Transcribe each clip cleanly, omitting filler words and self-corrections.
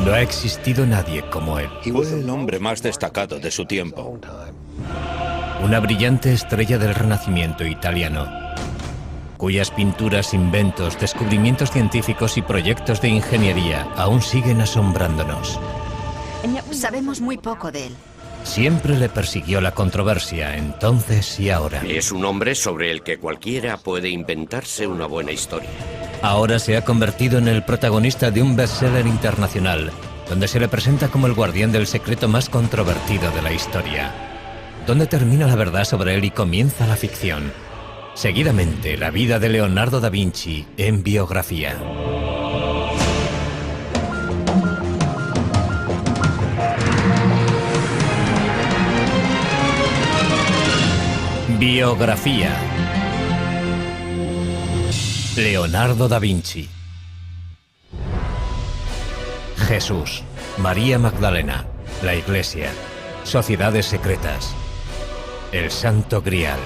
No ha existido nadie como él. Fue el hombre más destacado de su tiempo. Una brillante estrella del Renacimiento italiano, cuyas pinturas, inventos, descubrimientos científicos y proyectos de ingeniería aún siguen asombrándonos. Sabemos muy poco de él. Siempre le persiguió la controversia, entonces y ahora. Es un hombre sobre el que cualquiera puede inventarse una buena historia. Ahora se ha convertido en el protagonista de un bestseller internacional, donde se le presenta como el guardián del secreto más controvertido de la historia. ¿Dónde termina la verdad sobre él y comienza la ficción? Seguidamente, la vida de Leonardo da Vinci en biografía. Biografía. Leonardo da Vinci. Jesús, María Magdalena, la Iglesia, sociedades secretas, el Santo Grial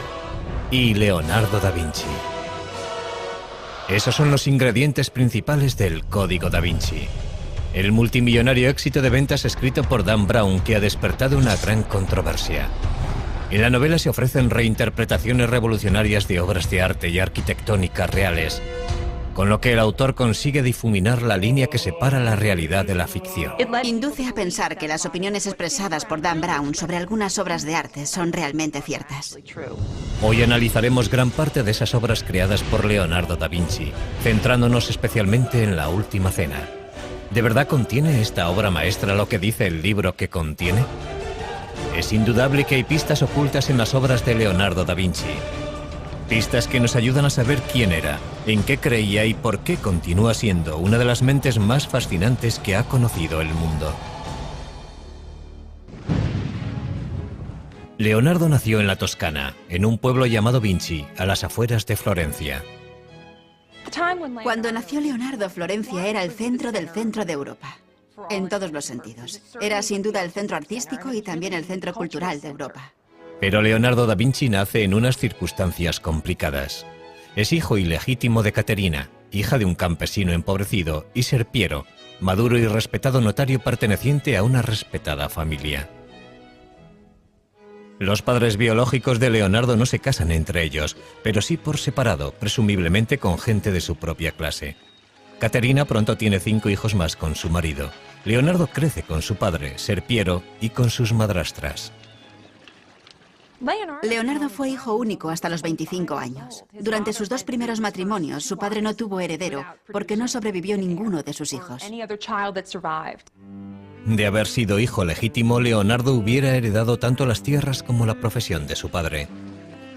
y Leonardo da Vinci. Esos son los ingredientes principales del Código da Vinci, el multimillonario éxito de ventas escrito por Dan Brown que ha despertado una gran controversia. En la novela se ofrecen reinterpretaciones revolucionarias de obras de arte y arquitectónica reales, con lo que el autor consigue difuminar la línea que separa la realidad de la ficción. Induce a pensar que las opiniones expresadas por Dan Brown sobre algunas obras de arte son realmente ciertas. Hoy analizaremos gran parte de esas obras creadas por Leonardo da Vinci, centrándonos especialmente en La Última Cena. ¿De verdad contiene esta obra maestra lo que dice el libro que contiene? Es indudable que hay pistas ocultas en las obras de Leonardo da Vinci. Pistas que nos ayudan a saber quién era, en qué creía y por qué continúa siendo una de las mentes más fascinantes que ha conocido el mundo. Leonardo nació en la Toscana, en un pueblo llamado Vinci, a las afueras de Florencia. Cuando nació Leonardo, Florencia era el centro del centro de Europa. En todos los sentidos. Era sin duda el centro artístico y también el centro cultural de Europa. Pero Leonardo da Vinci nace en unas circunstancias complicadas. Es hijo ilegítimo de Caterina, hija de un campesino empobrecido, y Serpiero, maduro y respetado notario perteneciente a una respetada familia. Los padres biológicos de Leonardo no se casan entre ellos, pero sí por separado, presumiblemente con gente de su propia clase. Caterina pronto tiene 5 hijos más con su marido. Leonardo crece con su padre, Serpiero, y con sus madrastras. Leonardo fue hijo único hasta los 25 años. Durante sus 2 primeros matrimonios, su padre no tuvo heredero porque no sobrevivió ninguno de sus hijos. De haber sido hijo legítimo, Leonardo hubiera heredado tanto las tierras como la profesión de su padre.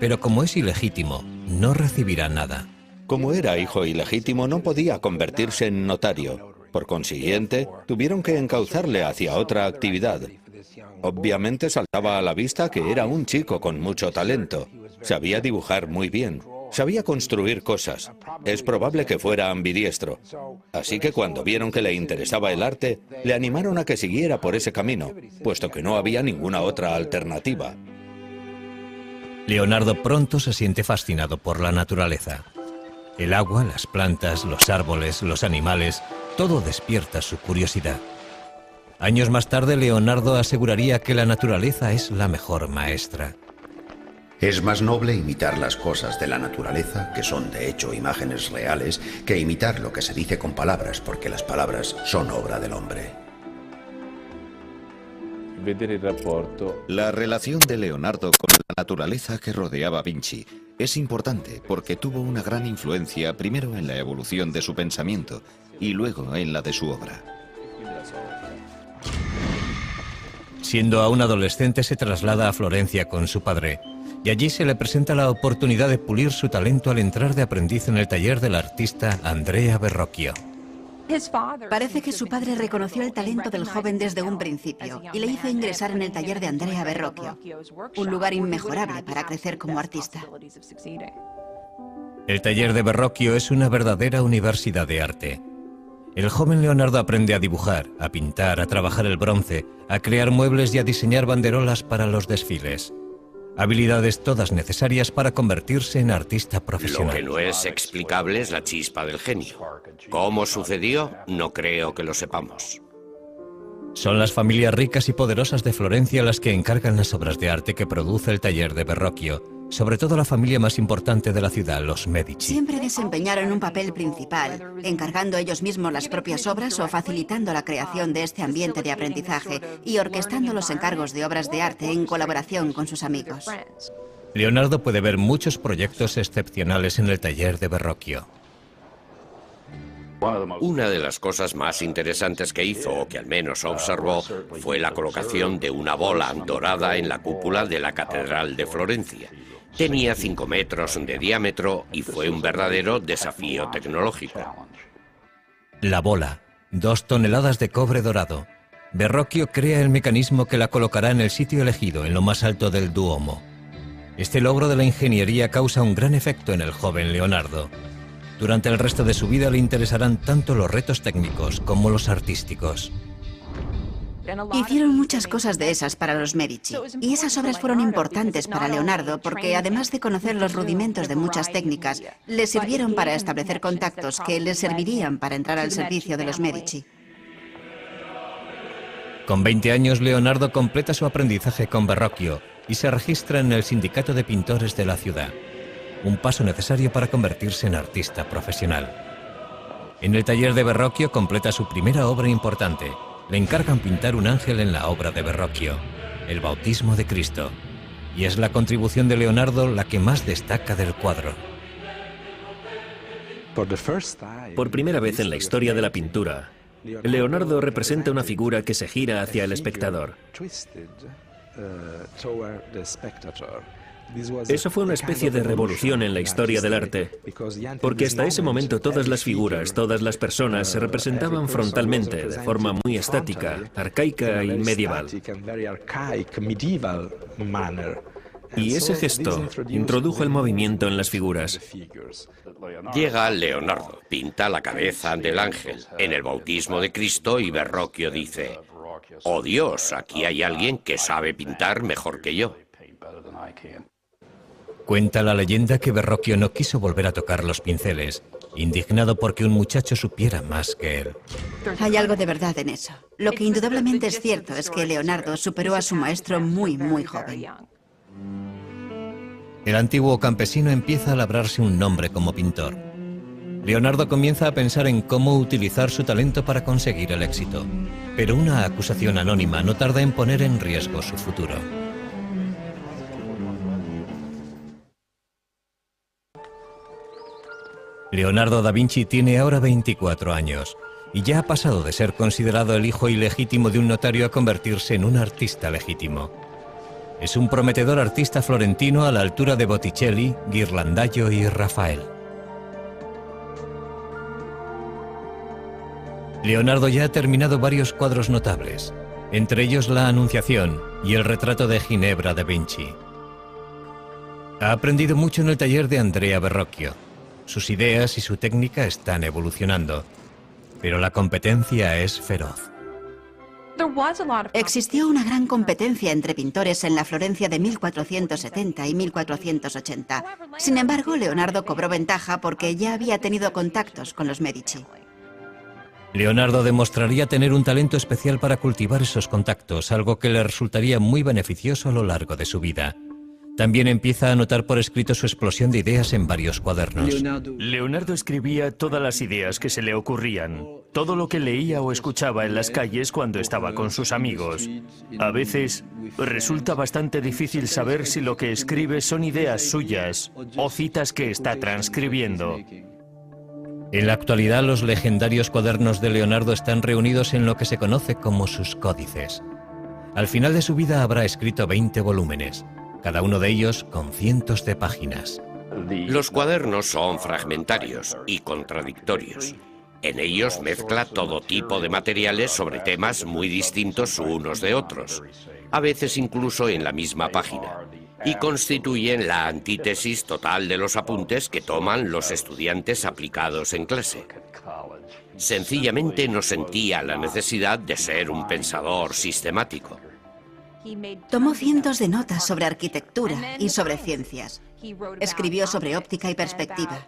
Pero como es ilegítimo, no recibirá nada. Como era hijo ilegítimo, no podía convertirse en notario. Por consiguiente, tuvieron que encauzarle hacia otra actividad. Obviamente saltaba a la vista que era un chico con mucho talento. Sabía dibujar muy bien. Sabía construir cosas. Es probable que fuera ambidiestro. Así que cuando vieron que le interesaba el arte, le animaron a que siguiera por ese camino, puesto que no había ninguna otra alternativa. Leonardo pronto se siente fascinado por la naturaleza. El agua, las plantas, los árboles, los animales, todo despierta su curiosidad. Años más tarde, Leonardo aseguraría que la naturaleza es la mejor maestra. Es más noble imitar las cosas de la naturaleza, que son de hecho imágenes reales, que imitar lo que se dice con palabras, porque las palabras son obra del hombre. La relación de Leonardo con la naturaleza que rodeaba a Vinci es importante porque tuvo una gran influencia primero en la evolución de su pensamiento y luego en la de su obra. Siendo aún adolescente, se traslada a Florencia con su padre, y allí se le presenta la oportunidad de pulir su talento al entrar de aprendiz en el taller del artista Andrea Verrocchio. Parece que su padre reconoció el talento del joven desde un principio y le hizo ingresar en el taller de Andrea Verrocchio, un lugar inmejorable para crecer como artista. El taller de Verrocchio es una verdadera universidad de arte. El joven Leonardo aprende a dibujar, a pintar, a trabajar el bronce, a crear muebles y a diseñar banderolas para los desfiles. Habilidades todas necesarias para convertirse en artista profesional. Lo que no es explicable es la chispa del genio. ¿Cómo sucedió? No creo que lo sepamos. Son las familias ricas y poderosas de Florencia las que encargan las obras de arte que produce el taller de Verrocchio, sobre todo la familia más importante de la ciudad, los Medici. Siempre desempeñaron un papel principal, encargando ellos mismos las propias obras o facilitando la creación de este ambiente de aprendizaje y orquestando los encargos de obras de arte en colaboración con sus amigos. Leonardo puede ver muchos proyectos excepcionales en el taller de Verrocchio. Una de las cosas más interesantes que hizo, o que al menos observó, fue la colocación de una bola dorada en la cúpula de la Catedral de Florencia. Tenía 5 metros de diámetro y fue un verdadero desafío tecnológico. La bola, 2 toneladas de cobre dorado. Verrocchio crea el mecanismo que la colocará en el sitio elegido, en lo más alto del Duomo. Este logro de la ingeniería causa un gran efecto en el joven Leonardo. Durante el resto de su vida le interesarán tanto los retos técnicos como los artísticos. Hicieron muchas cosas de esas para los Medici, y esas obras fueron importantes para Leonardo porque, además de conocer los rudimentos de muchas técnicas, le sirvieron para establecer contactos que le servirían para entrar al servicio de los Medici. Con 20 años, Leonardo completa su aprendizaje con Verrocchio y se registra en el Sindicato de Pintores de la ciudad. Un paso necesario para convertirse en artista profesional. En el taller de Verrocchio completa su primera obra importante. Le encargan pintar un ángel en la obra de Verrocchio, el Bautismo de Cristo. Y es la contribución de Leonardo la que más destaca del cuadro. Por primera vez en la historia de la pintura, Leonardo representa una figura que se gira hacia el espectador. Eso fue una especie de revolución en la historia del arte, porque hasta ese momento todas las figuras, todas las personas se representaban frontalmente, de forma muy estática, arcaica y medieval. Y ese gesto introdujo el movimiento en las figuras. Llega Leonardo, pinta la cabeza del ángel en el Bautismo de Cristo y Verrocchio dice: «Oh Dios, aquí hay alguien que sabe pintar mejor que yo». Cuenta la leyenda que Verrocchio no quiso volver a tocar los pinceles, indignado porque un muchacho supiera más que él. Hay algo de verdad en eso. Lo que indudablemente es cierto es que Leonardo superó a su maestro muy joven. El antiguo campesino empieza a labrarse un nombre como pintor. Leonardo comienza a pensar en cómo utilizar su talento para conseguir el éxito, pero una acusación anónima no tarda en poner en riesgo su futuro. Leonardo da Vinci tiene ahora 24 años y ya ha pasado de ser considerado el hijo ilegítimo de un notario a convertirse en un artista legítimo. Es un prometedor artista florentino a la altura de Botticelli, Ghirlandaio y Rafael. Leonardo ya ha terminado varios cuadros notables, entre ellos la Anunciación y el retrato de Ginebra da Vinci. Ha aprendido mucho en el taller de Andrea Verrocchio. Sus ideas y su técnica están evolucionando, pero la competencia es feroz. Existió una gran competencia entre pintores en la Florencia de 1470 y 1480. Sin embargo, Leonardo cobró ventaja porque ya había tenido contactos con los Medici. Leonardo demostraría tener un talento especial para cultivar esos contactos, algo que le resultaría muy beneficioso a lo largo de su vida. También empieza a anotar por escrito su explosión de ideas en varios cuadernos. Leonardo escribía todas las ideas que se le ocurrían, todo lo que leía o escuchaba en las calles cuando estaba con sus amigos. A veces resulta bastante difícil saber si lo que escribe son ideas suyas o citas que está transcribiendo. En la actualidad, los legendarios cuadernos de Leonardo están reunidos en lo que se conoce como sus códices. Al final de su vida habrá escrito 20 volúmenes. Cada uno de ellos con cientos de páginas. Los cuadernos son fragmentarios y contradictorios. En ellos mezcla todo tipo de materiales sobre temas muy distintos unos de otros, a veces incluso en la misma página, y constituyen la antítesis total de los apuntes que toman los estudiantes aplicados en clase. Sencillamente no sentía la necesidad de ser un pensador sistemático. Tomó cientos de notas sobre arquitectura y sobre ciencias. Escribió sobre óptica y perspectiva.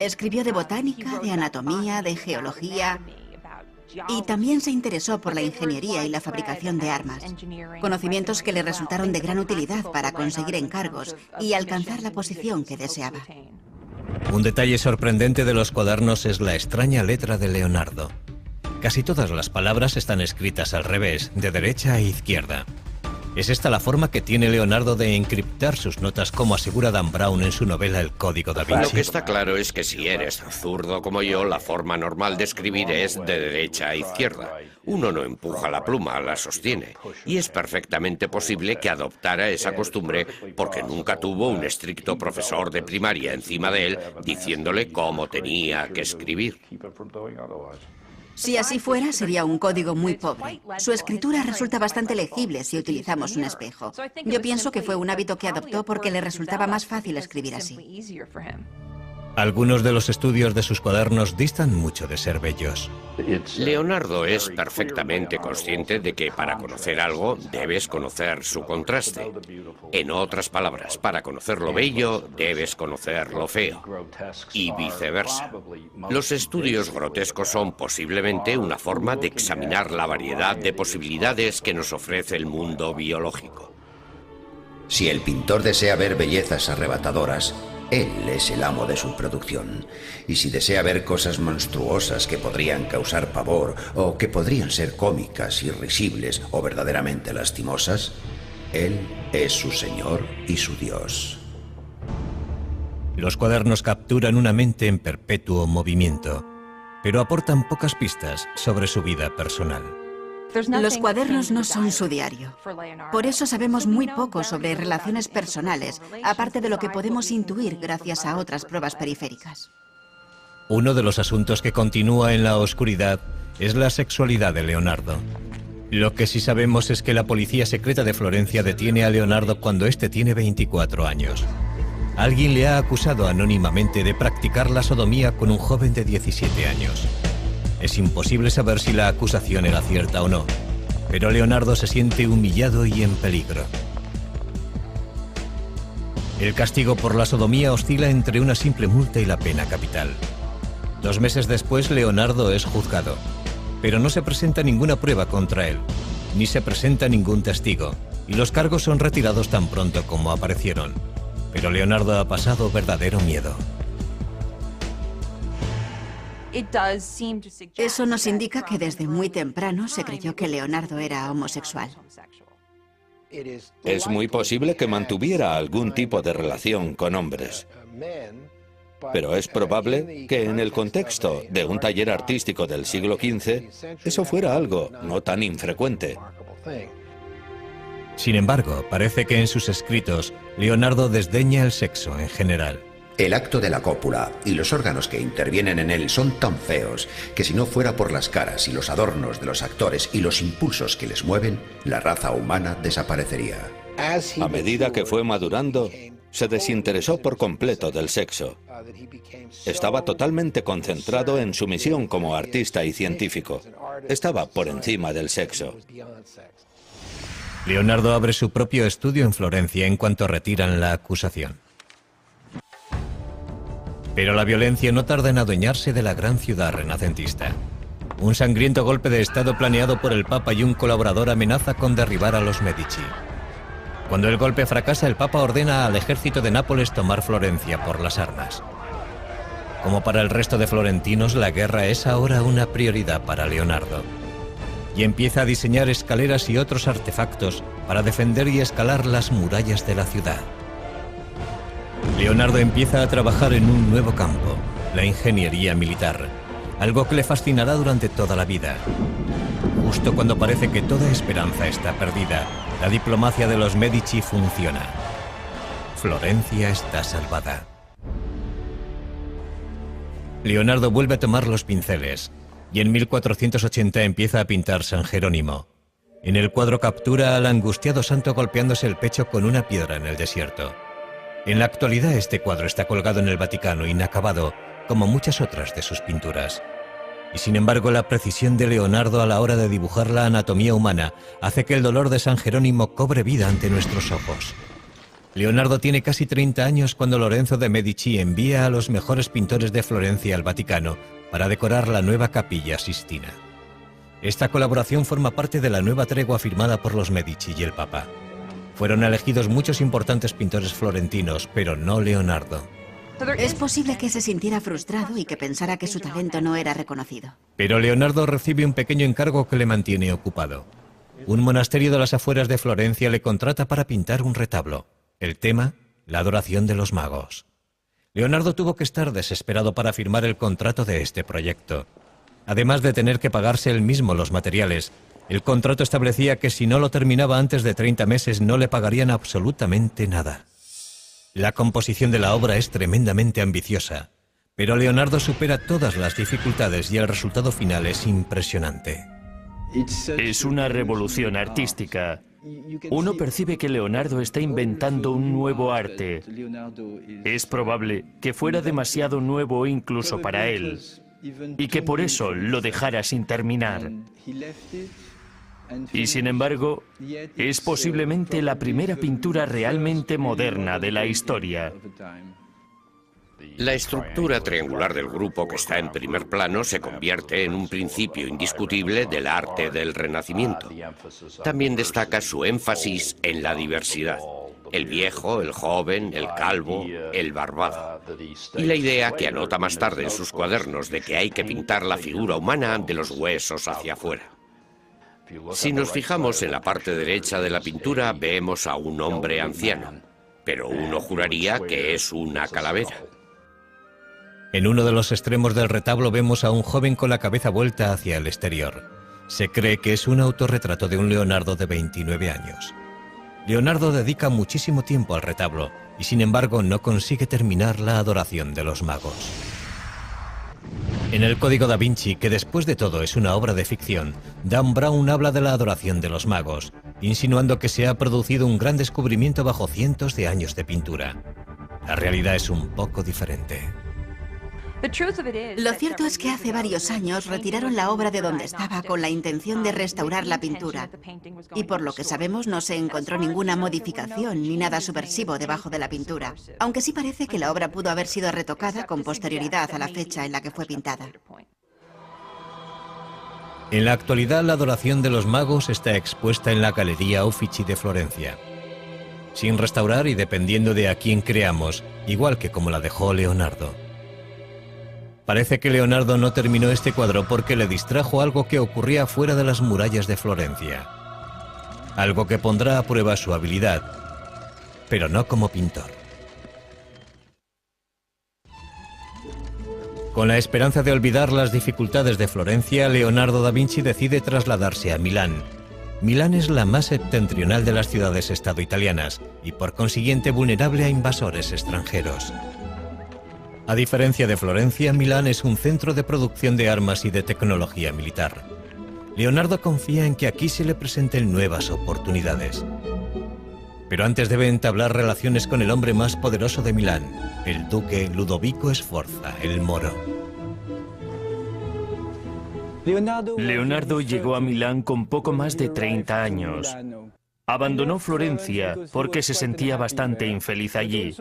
Escribió de botánica, de anatomía, de geología. Y también se interesó por la ingeniería y la fabricación de armas, conocimientos que le resultaron de gran utilidad para conseguir encargos y alcanzar la posición que deseaba. Un detalle sorprendente de los cuadernos es la extraña letra de Leonardo. Casi todas las palabras están escritas al revés, de derecha a izquierda. ¿Es esta la forma que tiene Leonardo de encriptar sus notas, como asegura Dan Brown en su novela El Código da Vinci? Lo que está claro es que si eres zurdo como yo, la forma normal de escribir es de derecha a izquierda. Uno no empuja la pluma, la sostiene. Y es perfectamente posible que adoptara esa costumbre porque nunca tuvo un estricto profesor de primaria encima de él diciéndole cómo tenía que escribir. Si así fuera, sería un código muy pobre. Su escritura resulta bastante legible si utilizamos un espejo. Yo pienso que fue un hábito que adoptó porque le resultaba más fácil escribir así. Algunos de los estudios de sus cuadernos distan mucho de ser bellos. Leonardo es perfectamente consciente de que para conocer algo debes conocer su contraste. En otras palabras, para conocer lo bello debes conocer lo feo. Y viceversa. Los estudios grotescos son posiblemente una forma de examinar la variedad de posibilidades que nos ofrece el mundo biológico. Si el pintor desea ver bellezas arrebatadoras, él es el amo de su producción. Y si desea ver cosas monstruosas que podrían causar pavor o que podrían ser cómicas, irrisibles o verdaderamente lastimosas, él es su señor y su dios. Los cuadernos capturan una mente en perpetuo movimiento, pero aportan pocas pistas sobre su vida personal. Los cuadernos no son su diario. Por eso sabemos muy poco sobre relaciones personales, aparte de lo que podemos intuir gracias a otras pruebas periféricas. Uno de los asuntos que continúa en la oscuridad es la sexualidad de Leonardo. Lo que sí sabemos es que la policía secreta de Florencia detiene a Leonardo cuando éste tiene 24 años. Alguien le ha acusado anónimamente de practicar la sodomía con un joven de 17 años. Es imposible saber si la acusación era cierta o no, pero Leonardo se siente humillado y en peligro. El castigo por la sodomía oscila entre una simple multa y la pena capital. 2 meses después, Leonardo es juzgado, pero no se presenta ninguna prueba contra él, ni se presenta ningún testigo, y los cargos son retirados tan pronto como aparecieron. Pero Leonardo ha pasado verdadero miedo. Eso nos indica que desde muy temprano se creyó que Leonardo era homosexual. Es muy posible que mantuviera algún tipo de relación con hombres. Pero es probable que en el contexto de un taller artístico del siglo XV, eso fuera algo no tan infrecuente. Sin embargo, parece que en sus escritos, Leonardo desdeña el sexo en general. El acto de la cópula y los órganos que intervienen en él son tan feos que si no fuera por las caras y los adornos de los actores y los impulsos que les mueven, la raza humana desaparecería. A medida que fue madurando, se desinteresó por completo del sexo. Estaba totalmente concentrado en su misión como artista y científico. Estaba por encima del sexo. Leonardo abre su propio estudio en Florencia en cuanto retiran la acusación. Pero la violencia no tarda en adueñarse de la gran ciudad renacentista. Un sangriento golpe de estado planeado por el Papa y un colaborador amenaza con derribar a los Medici. Cuando el golpe fracasa, el Papa ordena al ejército de Nápoles tomar Florencia por las armas. Como para el resto de florentinos, la guerra es ahora una prioridad para Leonardo. Y empieza a diseñar escaleras y otros artefactos para defender y escalar las murallas de la ciudad. Leonardo empieza a trabajar en un nuevo campo, la ingeniería militar, algo que le fascinará durante toda la vida. Justo cuando parece que toda esperanza está perdida, la diplomacia de los Medici funciona. Florencia está salvada. Leonardo vuelve a tomar los pinceles y en 1480 empieza a pintar San Jerónimo. En el cuadro captura al angustiado santo golpeándose el pecho con una piedra en el desierto. En la actualidad este cuadro está colgado en el Vaticano inacabado, como muchas otras de sus pinturas. Y sin embargo la precisión de Leonardo a la hora de dibujar la anatomía humana hace que el dolor de San Jerónimo cobre vida ante nuestros ojos. Leonardo tiene casi 30 años cuando Lorenzo de Medici envía a los mejores pintores de Florencia al Vaticano para decorar la nueva Capilla Sistina. Esta colaboración forma parte de la nueva tregua firmada por los Medici y el Papa. Fueron elegidos muchos importantes pintores florentinos, pero no Leonardo. Es posible que se sintiera frustrado y que pensara que su talento no era reconocido. Pero Leonardo recibe un pequeño encargo que le mantiene ocupado. Un monasterio de las afueras de Florencia le contrata para pintar un retablo. El tema, la adoración de los magos. Leonardo tuvo que estar desesperado para firmar el contrato de este proyecto. Además de tener que pagarse él mismo los materiales, el contrato establecía que si no lo terminaba antes de 30 meses no le pagarían absolutamente nada. La composición de la obra es tremendamente ambiciosa, pero Leonardo supera todas las dificultades y el resultado final es impresionante. Es una revolución artística. Uno percibe que Leonardo está inventando un nuevo arte. Es probable que fuera demasiado nuevo incluso para él, y que por eso lo dejara sin terminar. Y sin embargo, es posiblemente la primera pintura realmente moderna de la historia. La estructura triangular del grupo que está en primer plano se convierte en un principio indiscutible del arte del Renacimiento. También destaca su énfasis en la diversidad. El viejo, el joven, el calvo, el barbado. Y la idea que anota más tarde en sus cuadernos de que hay que pintar la figura humana de los huesos hacia afuera. Si nos fijamos en la parte derecha de la pintura, vemos a un hombre anciano, pero uno juraría que es una calavera. En uno de los extremos del retablo vemos a un joven con la cabeza vuelta hacia el exterior. Se cree que es un autorretrato de un Leonardo de 29 años. Leonardo dedica muchísimo tiempo al retablo y sin embargo no consigue terminar la adoración de los magos. En el Código da Vinci, que después de todo es una obra de ficción, Dan Brown habla de la adoración de los magos, insinuando que se ha producido un gran descubrimiento bajo cientos de años de pintura. La realidad es un poco diferente. Lo cierto es que hace varios años retiraron la obra de donde estaba con la intención de restaurar la pintura. Y por lo que sabemos no se encontró ninguna modificación ni nada subversivo debajo de la pintura, aunque sí parece que la obra pudo haber sido retocada con posterioridad a la fecha en la que fue pintada. En la actualidad, la adoración de los magos está expuesta en la Galería Uffizi de Florencia. Sin restaurar y dependiendo de a quién creamos, igual que como la dejó Leonardo. Parece que Leonardo no terminó este cuadro porque le distrajo algo que ocurría fuera de las murallas de Florencia. Algo que pondrá a prueba su habilidad, pero no como pintor. Con la esperanza de olvidar las dificultades de Florencia, Leonardo da Vinci decide trasladarse a Milán. Milán es la más septentrional de las ciudades-estado italianas y por consiguiente vulnerable a invasores extranjeros. A diferencia de Florencia, Milán es un centro de producción de armas y de tecnología militar. Leonardo confía en que aquí se le presenten nuevas oportunidades. Pero antes debe entablar relaciones con el hombre más poderoso de Milán, el duque Ludovico Sforza, el Moro. Leonardo llegó a Milán con poco más de 30 años. Abandonó Florencia porque se sentía bastante infeliz allí,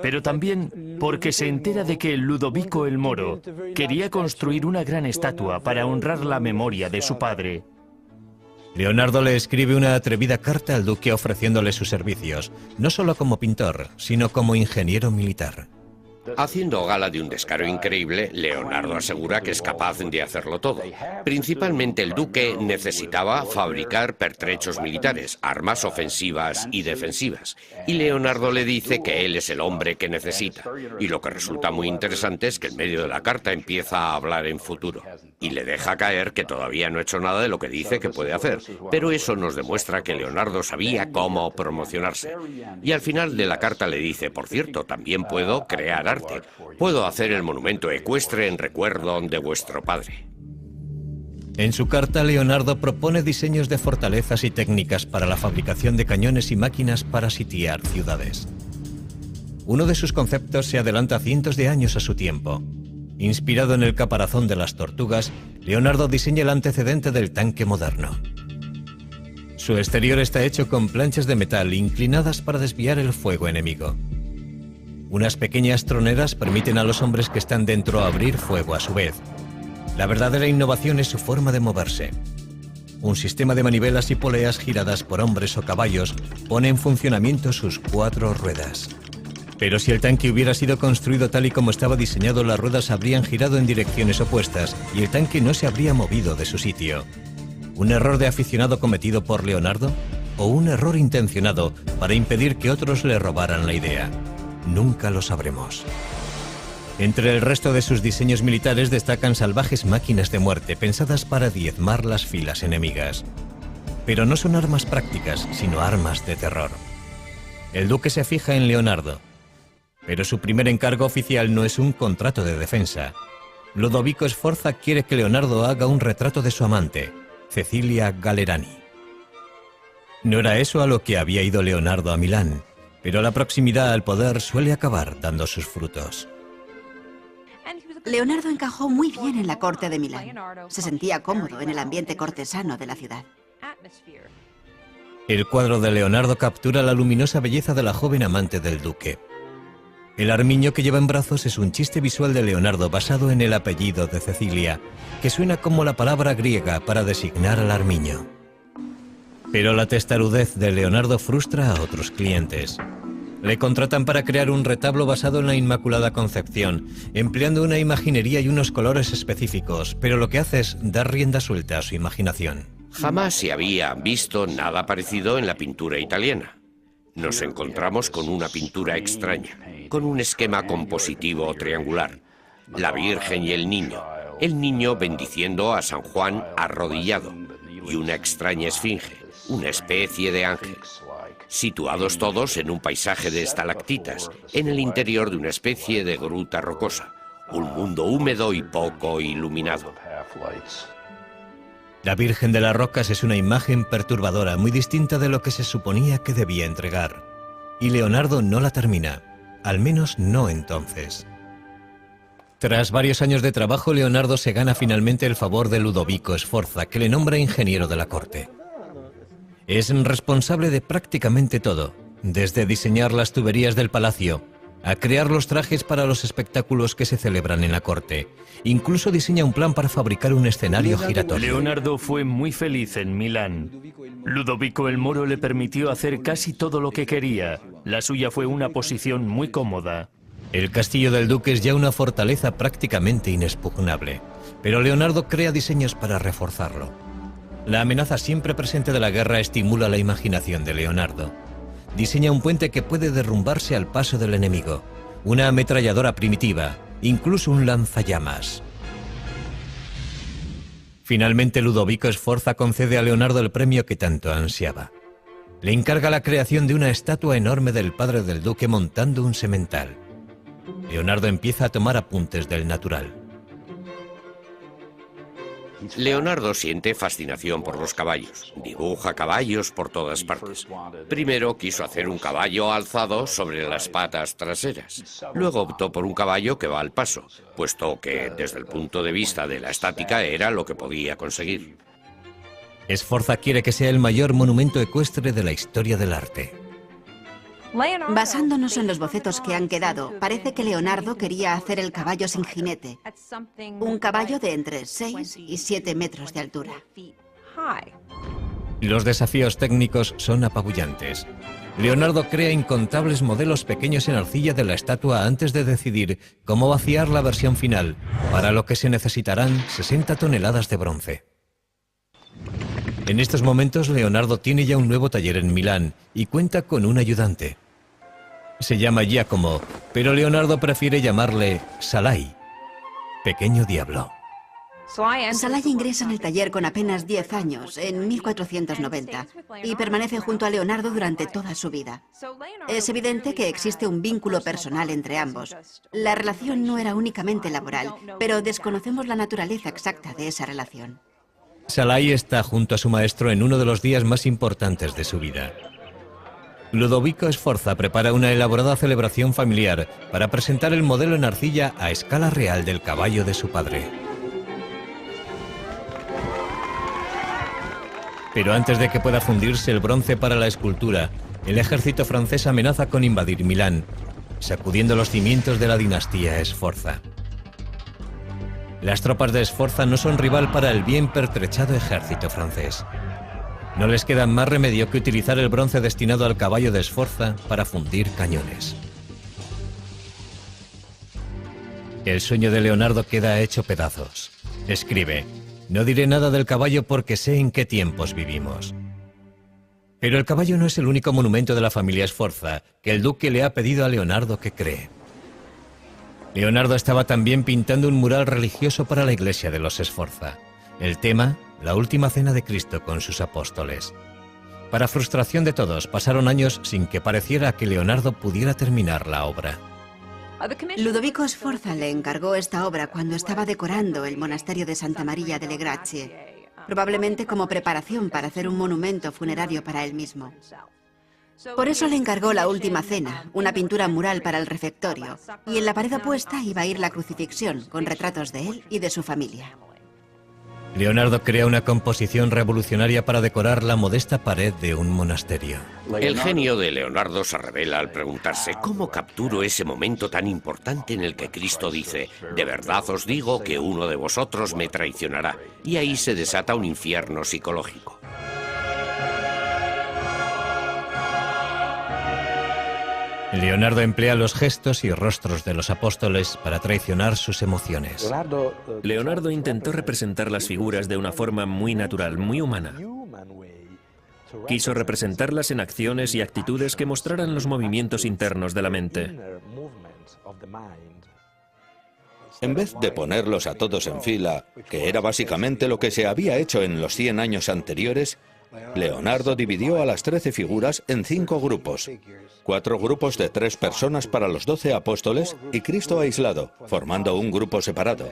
pero también porque se entera de que Ludovico el Moro quería construir una gran estatua para honrar la memoria de su padre. Leonardo le escribe una atrevida carta al duque ofreciéndole sus servicios, no solo como pintor, sino como ingeniero militar. Haciendo gala de un descaro increíble, Leonardo asegura que es capaz de hacerlo todo. Principalmente el duque necesitaba fabricar pertrechos militares, armas ofensivas y defensivas. Y Leonardo le dice que él es el hombre que necesita. Y lo que resulta muy interesante es que en medio de la carta empieza a hablar en futuro. Y le deja caer que todavía no ha hecho nada de lo que dice que puede hacer. Pero eso nos demuestra que Leonardo sabía cómo promocionarse. Y al final de la carta le dice, por cierto, también puedo crear arte. Puedo hacer el monumento ecuestre en recuerdo de vuestro padre. En su carta, Leonardo propone diseños de fortalezas y técnicas para la fabricación de cañones y máquinas para sitiar ciudades. Uno de sus conceptos se adelanta cientos de años a su tiempo. Inspirado en el caparazón de las tortugas, Leonardo diseña el antecedente del tanque moderno. Su exterior está hecho con planchas de metal inclinadas para desviar el fuego enemigo. Unas pequeñas troneras permiten a los hombres que están dentro abrir fuego a su vez. La verdadera innovación es su forma de moverse. Un sistema de manivelas y poleas giradas por hombres o caballos pone en funcionamiento sus 4 ruedas. Pero si el tanque hubiera sido construido tal y como estaba diseñado, las ruedas habrían girado en direcciones opuestas y el tanque no se habría movido de su sitio. ¿Un error de aficionado cometido por Leonardo? ¿O un error intencionado para impedir que otros le robaran la idea? Nunca lo sabremos. Entre el resto de sus diseños militares destacan salvajes máquinas de muerte pensadas para diezmar las filas enemigas. Pero no son armas prácticas, sino armas de terror. El duque se fija en Leonardo, pero su primer encargo oficial no es un contrato de defensa. Ludovico Sforza quiere que Leonardo haga un retrato de su amante, Cecilia Gallerani. No era eso a lo que había ido Leonardo a Milán, pero la proximidad al poder suele acabar dando sus frutos. Leonardo encajó muy bien en la corte de Milán. Se sentía cómodo en el ambiente cortesano de la ciudad. El cuadro de Leonardo captura la luminosa belleza de la joven amante del duque. El armiño que lleva en brazos es un chiste visual de Leonardo basado en el apellido de Cecilia, que suena como la palabra griega para designar al armiño. Pero la testarudez de Leonardo frustra a otros clientes. Le contratan para crear un retablo basado en la Inmaculada Concepción, empleando una imaginería y unos colores específicos, pero lo que hace es dar rienda suelta a su imaginación. Jamás se había visto nada parecido en la pintura italiana. Nos encontramos con una pintura extraña, con un esquema compositivo triangular. La Virgen y el niño bendiciendo a San Juan arrodillado, y una extraña esfinge, una especie de ángel. Situados todos en un paisaje de estalactitas, en el interior de una especie de gruta rocosa, un mundo húmedo y poco iluminado. La Virgen de las Rocas es una imagen perturbadora, muy distinta de lo que se suponía que debía entregar. Y Leonardo no la termina, al menos no entonces. Tras varios años de trabajo, Leonardo se gana finalmente el favor de Ludovico Sforza, que le nombra ingeniero de la corte. Es responsable de prácticamente todo, desde diseñar las tuberías del palacio, a crear los trajes para los espectáculos que se celebran en la corte. Incluso diseña un plan para fabricar un escenario giratorio. Leonardo fue muy feliz en Milán. Ludovico el Moro le permitió hacer casi todo lo que quería. La suya fue una posición muy cómoda. El castillo del duque es ya una fortaleza prácticamente inexpugnable, pero Leonardo crea diseños para reforzarlo. La amenaza siempre presente de la guerra estimula la imaginación de Leonardo. Diseña un puente que puede derrumbarse al paso del enemigo, una ametralladora primitiva, incluso un lanzallamas. Finalmente, Ludovico Sforza concede a Leonardo el premio que tanto ansiaba. Le encarga la creación de una estatua enorme del padre del duque montando un semental. Leonardo empieza a tomar apuntes del natural. Leonardo siente fascinación por los caballos. Dibuja caballos por todas partes. Primero quiso hacer un caballo alzado sobre las patas traseras. Luego optó por un caballo que va al paso, puesto que, desde el punto de vista de la estática, era lo que podía conseguir. Sforza quiere que sea el mayor monumento ecuestre de la historia del arte. Basándonos en los bocetos que han quedado, parece que Leonardo quería hacer el caballo sin jinete. Un caballo de entre 6 y 7 metros de altura. Los desafíos técnicos son apabullantes. Leonardo crea incontables modelos pequeños en arcilla de la estatua antes de decidir cómo vaciar la versión final, para lo que se necesitarán 60 toneladas de bronce. En estos momentos, Leonardo tiene ya un nuevo taller en Milán y cuenta con un ayudante. Se llama Giacomo, pero Leonardo prefiere llamarle Salai, pequeño diablo. Salai ingresa en el taller con apenas 10 años, en 1490, y permanece junto a Leonardo durante toda su vida. Es evidente que existe un vínculo personal entre ambos. La relación no era únicamente laboral, pero desconocemos la naturaleza exacta de esa relación. Salai está junto a su maestro en uno de los días más importantes de su vida. Ludovico Sforza prepara una elaborada celebración familiar para presentar el modelo en arcilla a escala real del caballo de su padre. Pero antes de que pueda fundirse el bronce para la escultura, el ejército francés amenaza con invadir Milán, sacudiendo los cimientos de la dinastía Sforza. Las tropas de Sforza no son rival para el bien pertrechado ejército francés. No les queda más remedio que utilizar el bronce destinado al caballo de Sforza para fundir cañones. El sueño de Leonardo queda hecho pedazos. Escribe: no diré nada del caballo porque sé en qué tiempos vivimos. Pero el caballo no es el único monumento de la familia Sforza que el duque le ha pedido a Leonardo que cree. Leonardo estaba también pintando un mural religioso para la iglesia de los Sforza. El tema, la última cena de Cristo con sus apóstoles. Para frustración de todos, pasaron años sin que pareciera que Leonardo pudiera terminar la obra. Ludovico Sforza le encargó esta obra cuando estaba decorando el monasterio de Santa Maria delle Grazie, probablemente como preparación para hacer un monumento funerario para él mismo. Por eso le encargó la Última Cena, una pintura mural para el refectorio, y en la pared opuesta iba a ir la crucifixión, con retratos de él y de su familia. Leonardo crea una composición revolucionaria para decorar la modesta pared de un monasterio. El genio de Leonardo se revela al preguntarse cómo capturo ese momento tan importante en el que Cristo dice: de verdad os digo que uno de vosotros me traicionará. Y ahí se desata un infierno psicológico. Leonardo emplea los gestos y rostros de los apóstoles para traicionar sus emociones. Leonardo intentó representar las figuras de una forma muy natural, muy humana. Quiso representarlas en acciones y actitudes que mostraran los movimientos internos de la mente. En vez de ponerlos a todos en fila, que era básicamente lo que se había hecho en los 100 años anteriores, Leonardo dividió a las 13 figuras en 5 grupos. 4 grupos de 3 personas para los 12 apóstoles y Cristo aislado, formando un grupo separado.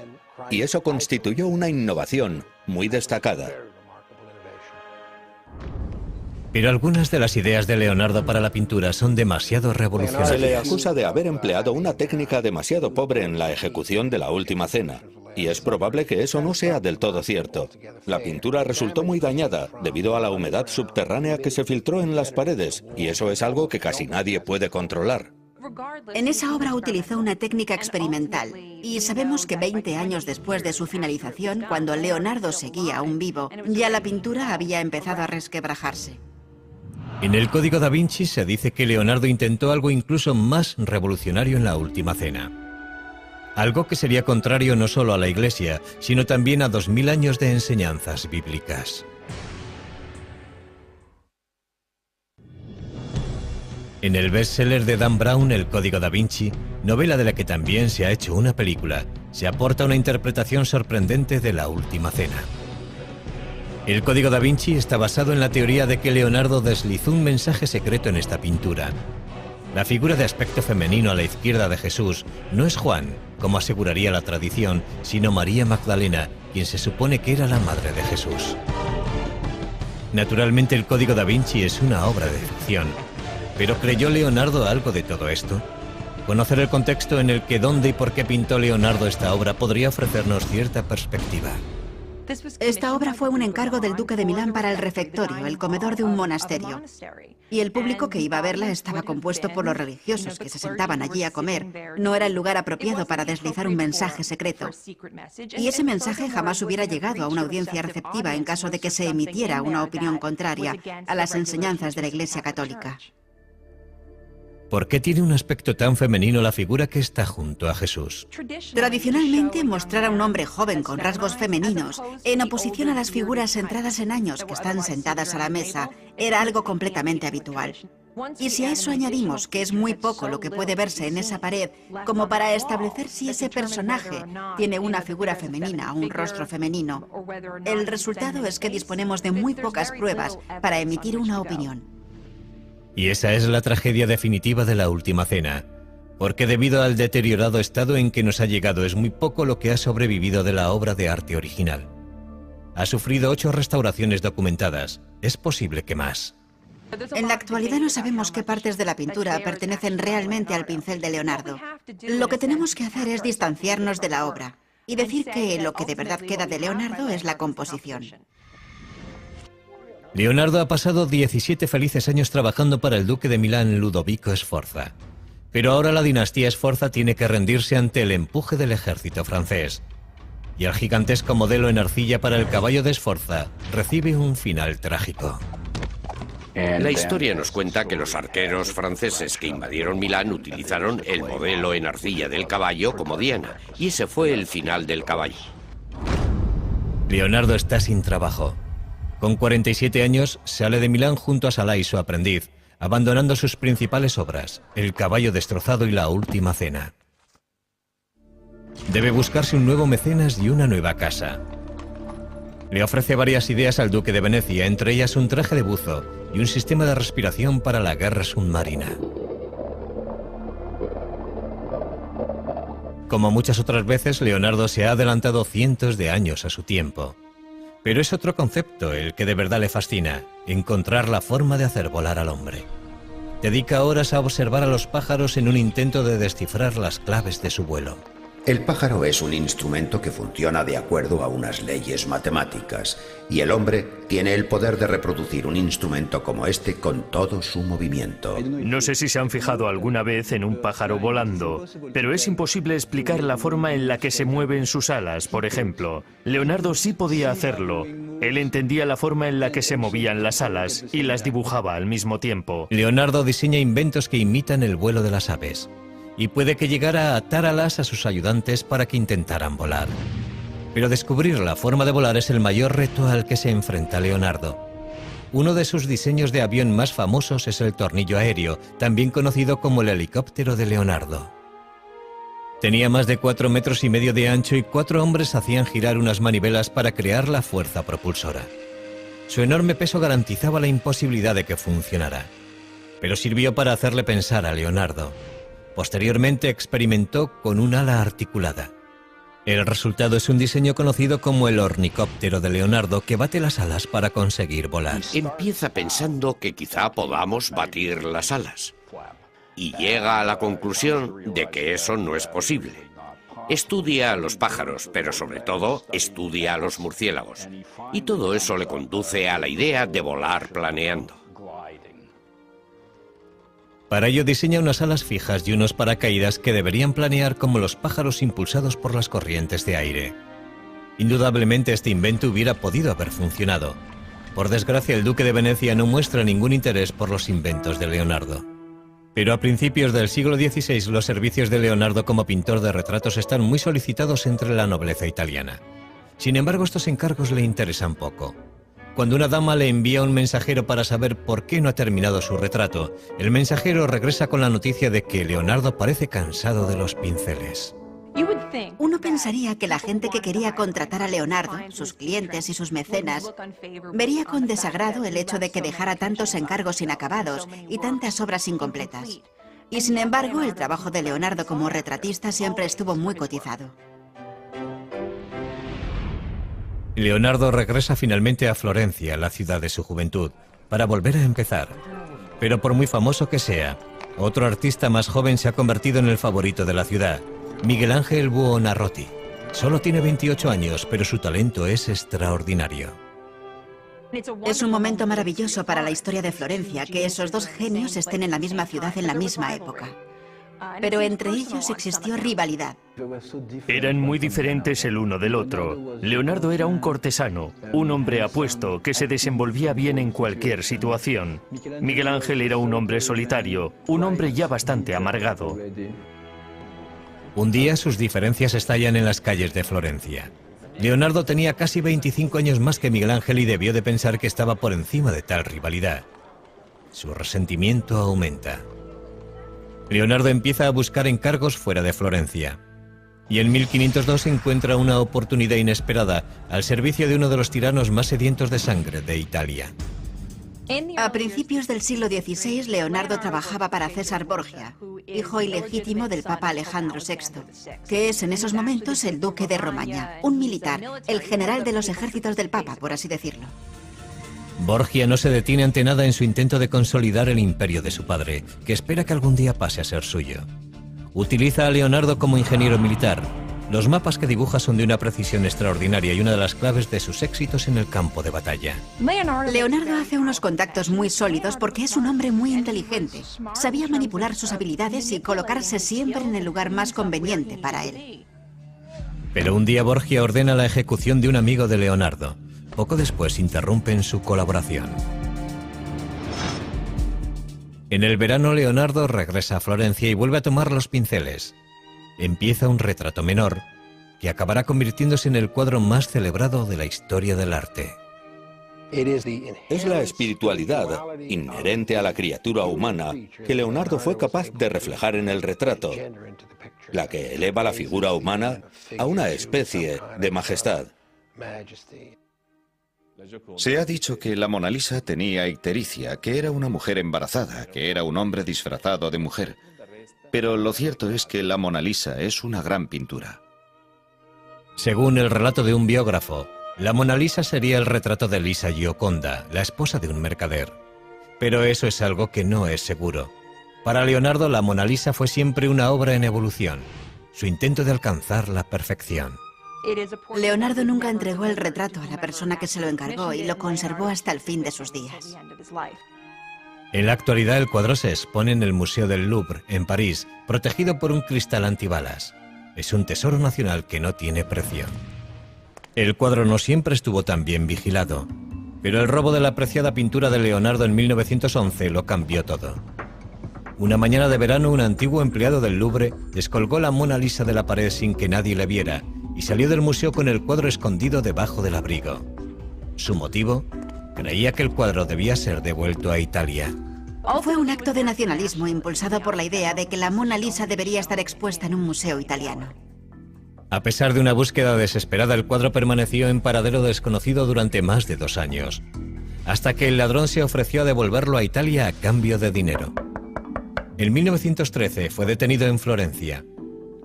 Y eso constituyó una innovación muy destacada. Pero algunas de las ideas de Leonardo para la pintura son demasiado revolucionarias. Se le acusa de haber empleado una técnica demasiado pobre en la ejecución de la Última Cena. Y es probable que eso no sea del todo cierto. La pintura resultó muy dañada debido a la humedad subterránea que se filtró en las paredes, y eso es algo que casi nadie puede controlar. En esa obra utilizó una técnica experimental, y sabemos que 20 años después de su finalización, cuando Leonardo seguía aún vivo, ya la pintura había empezado a resquebrajarse. En el Código da Vinci se dice que Leonardo intentó algo incluso más revolucionario en la Última Cena. Algo que sería contrario no solo a la Iglesia, sino también a 2000 años de enseñanzas bíblicas. En el bestseller de Dan Brown, El Código da Vinci, novela de la que también se ha hecho una película, se aporta una interpretación sorprendente de la Última Cena. El Código da Vinci está basado en la teoría de que Leonardo deslizó un mensaje secreto en esta pintura. La figura de aspecto femenino a la izquierda de Jesús no es Juan, como aseguraría la tradición, sino María Magdalena, quien se supone que era la madre de Jesús. Naturalmente, el Código da Vinci es una obra de ficción. ¿Pero creyó Leonardo algo de todo esto? Conocer el contexto en el que, dónde y por qué pintó Leonardo esta obra podría ofrecernos cierta perspectiva. Esta obra fue un encargo del duque de Milán para el refectorio, el comedor de un monasterio. Y el público que iba a verla estaba compuesto por los religiosos que se sentaban allí a comer. No era el lugar apropiado para deslizar un mensaje secreto. Y ese mensaje jamás hubiera llegado a una audiencia receptiva en caso de que se emitiera una opinión contraria a las enseñanzas de la Iglesia Católica. ¿Por qué tiene un aspecto tan femenino la figura que está junto a Jesús? Tradicionalmente, mostrar a un hombre joven con rasgos femeninos, en oposición a las figuras centradas en años que están sentadas a la mesa, era algo completamente habitual. Y si a eso añadimos que es muy poco lo que puede verse en esa pared, como para establecer si ese personaje tiene una figura femenina o un rostro femenino, el resultado es que disponemos de muy pocas pruebas para emitir una opinión. Y esa es la tragedia definitiva de la Última Cena, porque debido al deteriorado estado en que nos ha llegado es muy poco lo que ha sobrevivido de la obra de arte original. Ha sufrido 8 restauraciones documentadas, es posible que más. En la actualidad no sabemos qué partes de la pintura pertenecen realmente al pincel de Leonardo. Lo que tenemos que hacer es distanciarnos de la obra y decir que lo que de verdad queda de Leonardo es la composición. Leonardo ha pasado 17 felices años trabajando para el duque de Milán, Ludovico Sforza. Pero ahora la dinastía Sforza tiene que rendirse ante el empuje del ejército francés. y el gigantesco modelo en arcilla para el caballo de Sforza recibe un final trágico. La historia nos cuenta que los arqueros franceses que invadieron Milán utilizaron el modelo en arcilla del caballo como diana, y ese fue el final del caballo. Leonardo está sin trabajo. Con 47 años sale de Milán junto a Salai, su aprendiz, abandonando sus principales obras, El caballo destrozado y La última cena. Debe buscarse un nuevo mecenas y una nueva casa. Le ofrece varias ideas al duque de Venecia, entre ellas un traje de buzo y un sistema de respiración para la guerra submarina. Como muchas otras veces, Leonardo se ha adelantado cientos de años a su tiempo. Pero es otro concepto el que de verdad le fascina: encontrar la forma de hacer volar al hombre. Dedica horas a observar a los pájaros en un intento de descifrar las claves de su vuelo. El pájaro es un instrumento que funciona de acuerdo a unas leyes matemáticas, y el hombre tiene el poder de reproducir un instrumento como este con todo su movimiento. No sé si se han fijado alguna vez en un pájaro volando, pero es imposible explicar la forma en la que se mueven sus alas, por ejemplo. Leonardo sí podía hacerlo. Él entendía la forma en la que se movían las alas y las dibujaba al mismo tiempo. Leonardo diseña inventos que imitan el vuelo de las aves, y puede que llegara a atar alas a sus ayudantes para que intentaran volar. Pero descubrir la forma de volar es el mayor reto al que se enfrenta Leonardo. Uno de sus diseños de avión más famosos es el tornillo aéreo, también conocido como el helicóptero de Leonardo. Tenía más de 4,5 metros de ancho y 4 hombres hacían girar unas manivelas para crear la fuerza propulsora. Su enorme peso garantizaba la imposibilidad de que funcionara, pero sirvió para hacerle pensar a Leonardo. Posteriormente experimentó con un ala articulada. El resultado es un diseño conocido como el ornicóptero de Leonardo, que bate las alas para conseguir volar. Empieza pensando que quizá podamos batir las alas, y llega a la conclusión de que eso no es posible. Estudia a los pájaros, pero sobre todo estudia a los murciélagos, y todo eso le conduce a la idea de volar planeando. Para ello diseña unas alas fijas y unos paracaídas que deberían planear como los pájaros impulsados por las corrientes de aire. Indudablemente este invento hubiera podido haber funcionado. Por desgracia, el duque de Venecia no muestra ningún interés por los inventos de Leonardo. Pero a principios del siglo XVI los servicios de Leonardo como pintor de retratos están muy solicitados entre la nobleza italiana. Sin embargo, estos encargos le interesan poco. Cuando una dama le envía un mensajero para saber por qué no ha terminado su retrato, el mensajero regresa con la noticia de que Leonardo parece cansado de los pinceles. Uno pensaría que la gente que quería contratar a Leonardo, sus clientes y sus mecenas, vería con desagrado el hecho de que dejara tantos encargos inacabados y tantas obras incompletas. Y sin embargo, el trabajo de Leonardo como retratista siempre estuvo muy cotizado. Leonardo regresa finalmente a Florencia, la ciudad de su juventud, para volver a empezar. Pero por muy famoso que sea, otro artista más joven se ha convertido en el favorito de la ciudad, Miguel Ángel Buonarroti. Solo tiene 28 años, pero su talento es extraordinario. Es un momento maravilloso para la historia de Florencia que esos dos genios estén en la misma ciudad en la misma época. Pero entre ellos existió rivalidad. Eran muy diferentes el uno del otro. Leonardo era un cortesano, un hombre apuesto que se desenvolvía bien en cualquier situación. Miguel Ángel era un hombre solitario, un hombre ya bastante amargado. Un día sus diferencias estallan en las calles de Florencia. Leonardo tenía casi 25 años más que Miguel Ángel y debió de pensar que estaba por encima de tal rivalidad. Su resentimiento aumenta. Leonardo empieza a buscar encargos fuera de Florencia. Y en 1502 encuentra una oportunidad inesperada al servicio de uno de los tiranos más sedientos de sangre de Italia. A principios del siglo XVI, Leonardo trabajaba para César Borgia, hijo ilegítimo del Papa Alejandro VI, que es en esos momentos el duque de Romagna, un militar, el general de los ejércitos del Papa, por así decirlo. Borgia no se detiene ante nada en su intento de consolidar el imperio de su padre, que espera que algún día pase a ser suyo. Utiliza a Leonardo como ingeniero militar. Los mapas que dibuja son de una precisión extraordinaria y una de las claves de sus éxitos en el campo de batalla. Leonardo hace unos contactos muy sólidos porque es un hombre muy inteligente. Sabía manipular sus habilidades y colocarse siempre en el lugar más conveniente para él. Pero un día Borgia ordena la ejecución de un amigo de Leonardo. Poco después interrumpen su colaboración. En el verano, Leonardo regresa a Florencia y vuelve a tomar los pinceles. Empieza un retrato menor que acabará convirtiéndose en el cuadro más celebrado de la historia del arte. Es la espiritualidad inherente a la criatura humana que Leonardo fue capaz de reflejar en el retrato, la que eleva la figura humana a una especie de majestad. Se ha dicho que la Mona Lisa tenía ictericia, que era una mujer embarazada, que era un hombre disfrazado de mujer. Pero lo cierto es que la Mona Lisa es una gran pintura. Según el relato de un biógrafo, la Mona Lisa sería el retrato de Lisa Gioconda, la esposa de un mercader. Pero eso es algo que no es seguro. Para Leonardo, la Mona Lisa fue siempre una obra en evolución, su intento de alcanzar la perfección. Leonardo nunca entregó el retrato a la persona que se lo encargó y lo conservó hasta el fin de sus días. En la actualidad, el cuadro se expone en el Museo del Louvre, en París, protegido por un cristal antibalas. Es un tesoro nacional que no tiene precio. El cuadro no siempre estuvo tan bien vigilado, pero el robo de la apreciada pintura de Leonardo en 1911 lo cambió todo. Una mañana de verano, un antiguo empleado del Louvre descolgó la Mona Lisa de la pared sin que nadie le viera y salió del museo con el cuadro escondido debajo del abrigo. ¿Su motivo? Creía que el cuadro debía ser devuelto a Italia. Fue un acto de nacionalismo impulsado por la idea de que la Mona Lisa debería estar expuesta en un museo italiano. A pesar de una búsqueda desesperada, el cuadro permaneció en paradero desconocido durante más de 2 años, hasta que el ladrón se ofreció a devolverlo a Italia a cambio de dinero. En 1913 fue detenido en Florencia.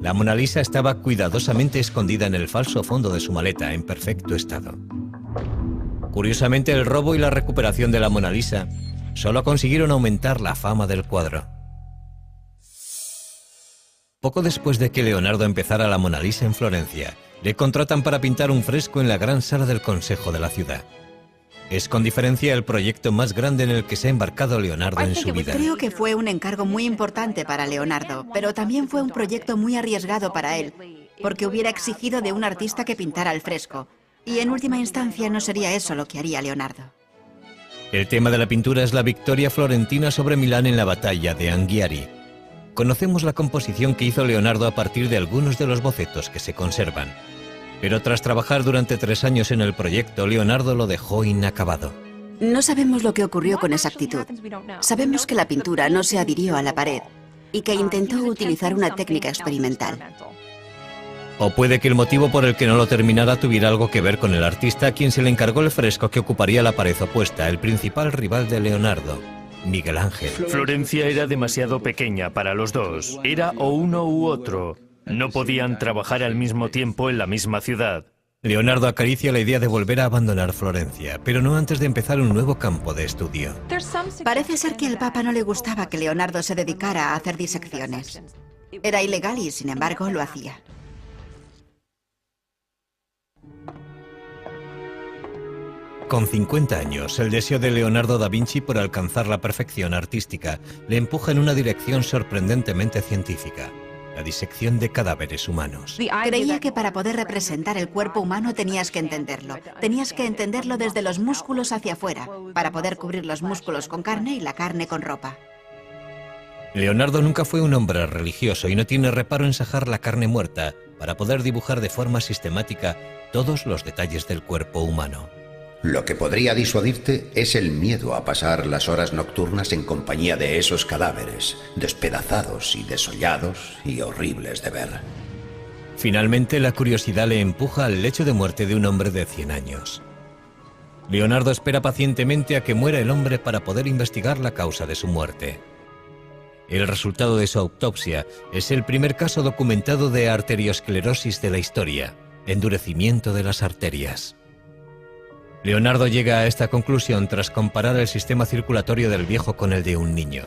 La Mona Lisa estaba cuidadosamente escondida en el falso fondo de su maleta, en perfecto estado. Curiosamente, el robo y la recuperación de la Mona Lisa solo consiguieron aumentar la fama del cuadro. Poco después de que Leonardo empezara la Mona Lisa en Florencia, le contratan para pintar un fresco en la gran sala del Consejo de la ciudad. Es con diferencia el proyecto más grande en el que se ha embarcado Leonardo en su vida. Creo que fue un encargo muy importante para Leonardo, pero también fue un proyecto muy arriesgado para él, porque hubiera exigido de un artista que pintara el fresco, y en última instancia no sería eso lo que haría Leonardo. El tema de la pintura es la victoria florentina sobre Milán en la batalla de Anghiari. Conocemos la composición que hizo Leonardo a partir de algunos de los bocetos que se conservan. Pero tras trabajar durante 3 años en el proyecto, Leonardo lo dejó inacabado. No sabemos lo que ocurrió con exactitud. Sabemos que la pintura no se adhirió a la pared y que intentó utilizar una técnica experimental. O puede que el motivo por el que no lo terminara tuviera algo que ver con el artista a quien se le encargó el fresco que ocuparía la pared opuesta, el principal rival de Leonardo, Miguel Ángel. Florencia era demasiado pequeña para los dos. Era o uno u otro. No podían trabajar al mismo tiempo en la misma ciudad. Leonardo acaricia la idea de volver a abandonar Florencia, pero no antes de empezar un nuevo campo de estudio. Parece ser que al Papa no le gustaba que Leonardo se dedicara a hacer disecciones. Era ilegal y, sin embargo, lo hacía. Con 50 años, el deseo de Leonardo da Vinci por alcanzar la perfección artística le empuja en una dirección sorprendentemente científica: la disección de cadáveres humanos. Creía que para poder representar el cuerpo humano tenías que entenderlo. Tenías que entenderlo desde los músculos hacia afuera, para poder cubrir los músculos con carne y la carne con ropa. Leonardo nunca fue un hombre religioso y no tiene reparo en sajar la carne muerta para poder dibujar de forma sistemática todos los detalles del cuerpo humano. Lo que podría disuadirte es el miedo a pasar las horas nocturnas en compañía de esos cadáveres, despedazados y desollados y horribles de ver. Finalmente, la curiosidad le empuja al lecho de muerte de un hombre de 100 años. Leonardo espera pacientemente a que muera el hombre para poder investigar la causa de su muerte. El resultado de su autopsia es el primer caso documentado de arteriosclerosis de la historia, endurecimiento de las arterias. Leonardo llega a esta conclusión tras comparar el sistema circulatorio del viejo con el de un niño.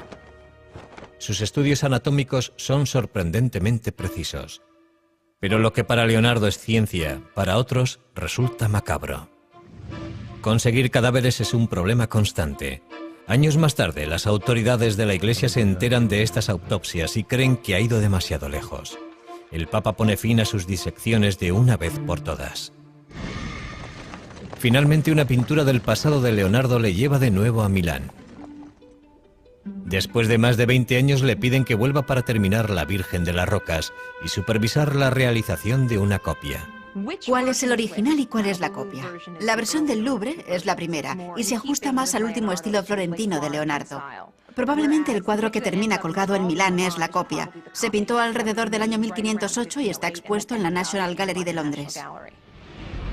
Sus estudios anatómicos son sorprendentemente precisos. Pero lo que para Leonardo es ciencia, para otros resulta macabro. Conseguir cadáveres es un problema constante. Años más tarde, las autoridades de la Iglesia se enteran de estas autopsias y creen que ha ido demasiado lejos. el Papa pone fin a sus disecciones de una vez por todas. Finalmente, una pintura del pasado de Leonardo le lleva de nuevo a Milán. Después de más de 20 años le piden que vuelva para terminar La Virgen de las Rocas y supervisar la realización de una copia. ¿Cuál es el original y cuál es la copia? La versión del Louvre es la primera y se ajusta más al último estilo florentino de Leonardo. Probablemente el cuadro que termina colgado en Milán es la copia. Se pintó alrededor del año 1508 y está expuesto en la National Gallery de Londres.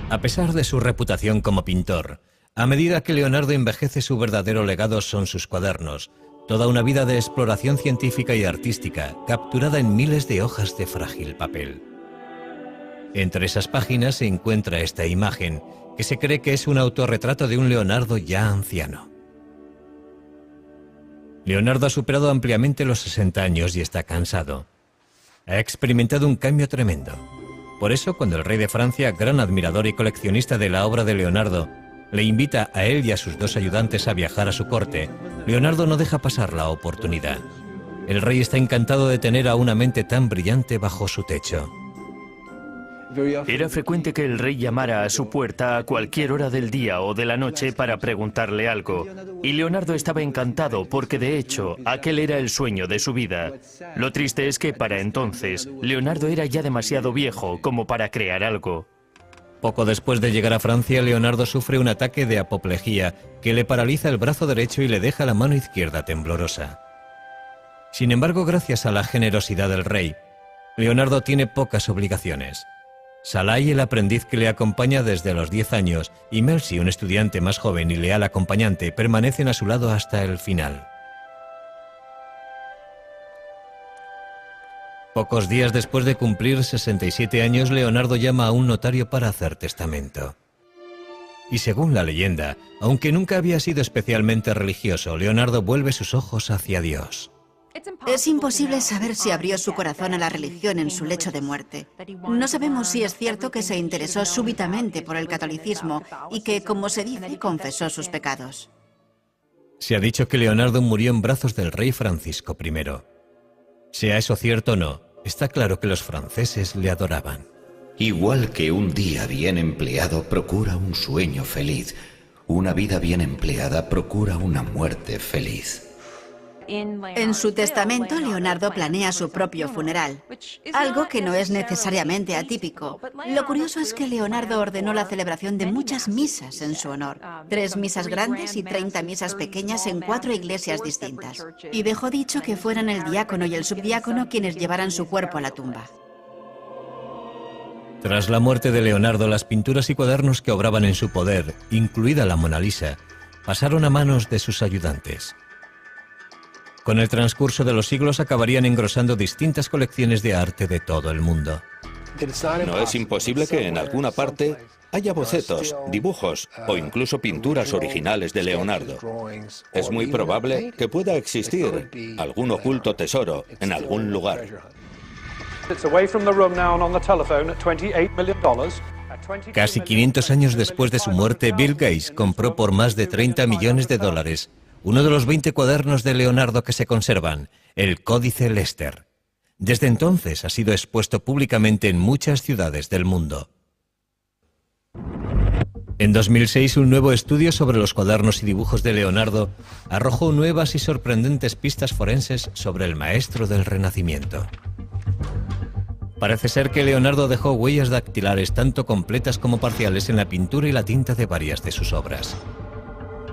A pesar de su reputación como pintor, a medida que Leonardo envejece, su verdadero legado son sus cuadernos, toda una vida de exploración científica y artística, capturada en miles de hojas de frágil papel. Entre esas páginas se encuentra esta imagen, que se cree que es un autorretrato de un Leonardo ya anciano. Leonardo ha superado ampliamente los 60 años y está cansado. Ha experimentado un cambio tremendo. Por eso, cuando el rey de Francia, gran admirador y coleccionista de la obra de Leonardo, le invita a él y a sus 2 ayudantes a viajar a su corte, Leonardo no deja pasar la oportunidad. El rey está encantado de tener a una mente tan brillante bajo su techo. Era frecuente que el rey llamara a su puerta a cualquier hora del día o de la noche para preguntarle algo. Y Leonardo estaba encantado porque, de hecho, aquel era el sueño de su vida. Lo triste es que, para entonces, Leonardo era ya demasiado viejo como para crear algo. Poco después de llegar a Francia, Leonardo sufre un ataque de apoplejía que le paraliza el brazo derecho y le deja la mano izquierda temblorosa. Sin embargo, gracias a la generosidad del rey, Leonardo tiene pocas obligaciones. Salai, el aprendiz que le acompaña desde los 10 años, y Melzi, un estudiante más joven y leal acompañante, permanecen a su lado hasta el final. Pocos días después de cumplir 67 años, Leonardo llama a un notario para hacer testamento. Y según la leyenda, aunque nunca había sido especialmente religioso, Leonardo vuelve sus ojos hacia Dios. Es imposible saber si abrió su corazón a la religión en su lecho de muerte. No sabemos si es cierto que se interesó súbitamente por el catolicismo y que, como se dice, confesó sus pecados. Se ha dicho que Leonardo murió en brazos del rey Francisco I. Sea eso cierto o no, está claro que los franceses le adoraban. Igual que un día bien empleado procura un sueño feliz, una vida bien empleada procura una muerte feliz. En su testamento, Leonardo planea su propio funeral, algo que no es necesariamente atípico. Lo curioso es que Leonardo ordenó la celebración de muchas misas en su honor, 3 misas grandes y 30 misas pequeñas en 4 iglesias distintas. Y dejó dicho que fueran el diácono y el subdiácono quienes llevaran su cuerpo a la tumba. Tras la muerte de Leonardo, las pinturas y cuadernos que obraban en su poder, incluida la Mona Lisa, pasaron a manos de sus ayudantes. Con el transcurso de los siglos acabarían engrosando distintas colecciones de arte de todo el mundo. No es imposible que en alguna parte haya bocetos, dibujos o incluso pinturas originales de Leonardo. Es muy probable que pueda existir algún oculto tesoro en algún lugar. Casi 500 años después de su muerte, Bill Gates compró por más de $30 millones uno de los 20 cuadernos de Leonardo que se conservan, el Códice Lester. Desde entonces ha sido expuesto públicamente en muchas ciudades del mundo. En 2006, un nuevo estudio sobre los cuadernos y dibujos de Leonardo arrojó nuevas y sorprendentes pistas forenses sobre el maestro del Renacimiento. Parece ser que Leonardo dejó huellas dactilares tanto completas como parciales en la pintura y la tinta de varias de sus obras.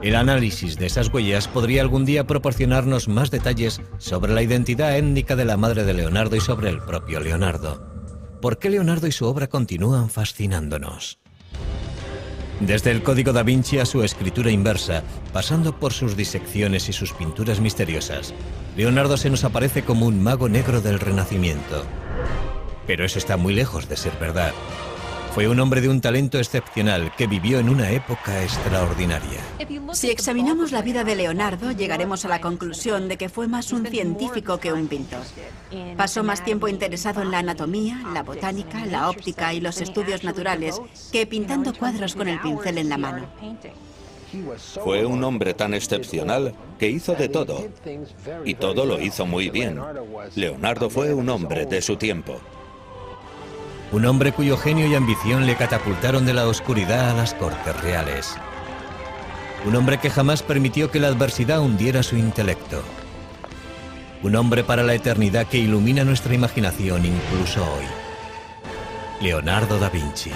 El análisis de esas huellas podría algún día proporcionarnos más detalles sobre la identidad étnica de la madre de Leonardo y sobre el propio Leonardo. ¿Por qué Leonardo y su obra continúan fascinándonos? Desde el Código da Vinci a su escritura inversa, pasando por sus disecciones y sus pinturas misteriosas, Leonardo se nos aparece como un mago negro del Renacimiento. Pero eso está muy lejos de ser verdad. Fue un hombre de un talento excepcional que vivió en una época extraordinaria. Si examinamos la vida de Leonardo, llegaremos a la conclusión de que fue más un científico que un pintor. Pasó más tiempo interesado en la anatomía, la botánica, la óptica y los estudios naturales que pintando cuadros con el pincel en la mano. Fue un hombre tan excepcional que hizo de todo, y todo lo hizo muy bien. Leonardo fue un hombre de su tiempo. Un hombre cuyo genio y ambición le catapultaron de la oscuridad a las cortes reales. Un hombre que jamás permitió que la adversidad hundiera su intelecto. Un hombre para la eternidad que ilumina nuestra imaginación incluso hoy. Leonardo da Vinci.